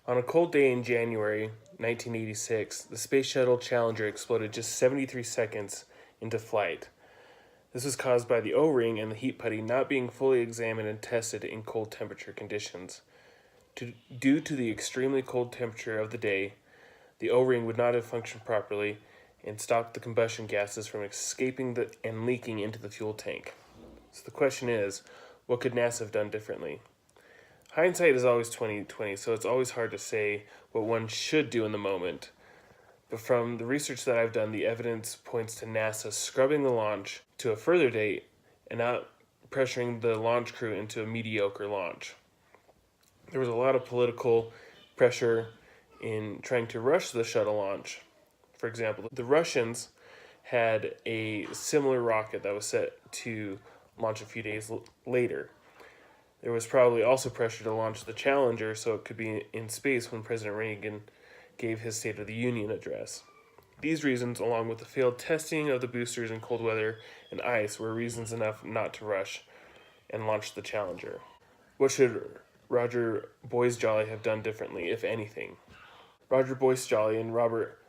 On a cold day in January 1986, the Space Shuttle Challenger exploded just 73 seconds into flight. This was caused by the O-ring and the heat putty not being fully examined and tested in cold temperature conditions. Due to the extremely cold temperature of the day, the O-ring would not have functioned properly and stopped the combustion gases from escaping and leaking into the fuel tank. So the question is, what could NASA have done differently? Hindsight is always 20/20, so it's always hard to say what one should do in the moment. But from the research that I've done, the evidence points to NASA scrubbing the launch to a further date and not pressuring the launch crew into a mediocre launch. There was a lot of political pressure in trying to rush the shuttle launch. For example, the Russians had a similar rocket that was set to launch a few days later. There was probably also pressure to launch the Challenger so it could be in space when President Reagan gave his State of the Union address. These reasons, along with the failed testing of the boosters in cold weather and ice, were reasons enough not to rush and launch the Challenger. What should Roger Boisjoli have done differently, if anything? Roger Boisjoli and Robert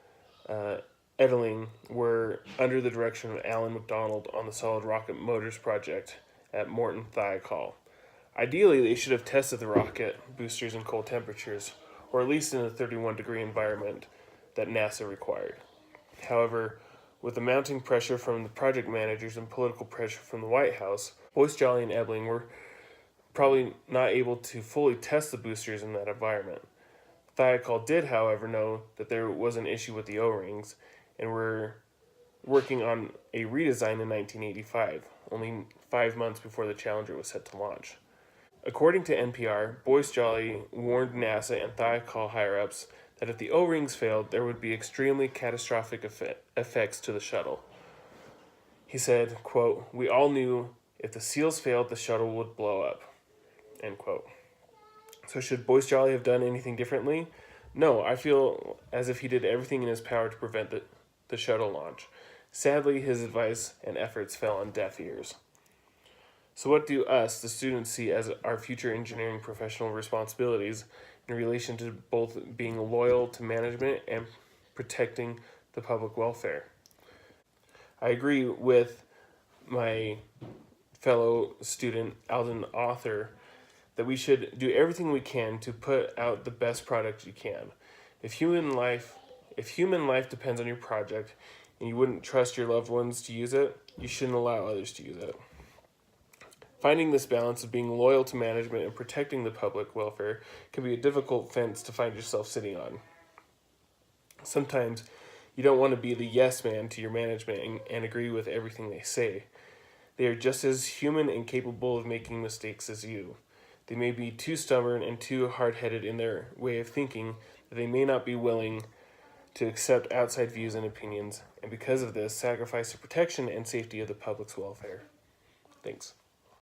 Edling were under the direction of Alan McDonald on the solid rocket motors project at Morton Thiokol. Ideally, they should have tested the rocket boosters in cold temperatures, or at least in a 31-degree environment that NASA required. However, with the mounting pressure from the project managers and political pressure from the White House, Boisjoli and Edling were probably not able to fully test the boosters in that environment. Thiokol did, however, know that there was an issue with the O-rings and were working on a redesign in 1985, only 5 months before the Challenger was set to launch. According to NPR, Boisjoli warned NASA and Thiokol higher-ups that if the O-rings failed, there would be extremely catastrophic effects to the shuttle. He said, quote, "We all knew if the seals failed, the shuttle would blow up," end quote. So should Boisjoli have done anything differently? No, I feel as if he did everything in his power to prevent the shuttle launch. Sadly, his advice and efforts fell on deaf ears. So what do us, the students, see as our future engineering professional responsibilities in relation to both being loyal to management and protecting the public welfare? I agree with my fellow student, Alden Author, that we should do everything we can to put out the best product you can. If human life depends on your project and you wouldn't trust your loved ones to use it, you shouldn't allow others to use it. Finding this balance of being loyal to management and protecting the public welfare can be a difficult fence to find yourself sitting on. Sometimes you don't want to be the yes man to your management and agree with everything they say. They are just as human and capable of making mistakes as you. They may be too stubborn and too hard-headed in their way of thinking that they may not be willing to accept outside views and opinions, and because of this, sacrifice the protection and safety of the public's welfare. Thanks.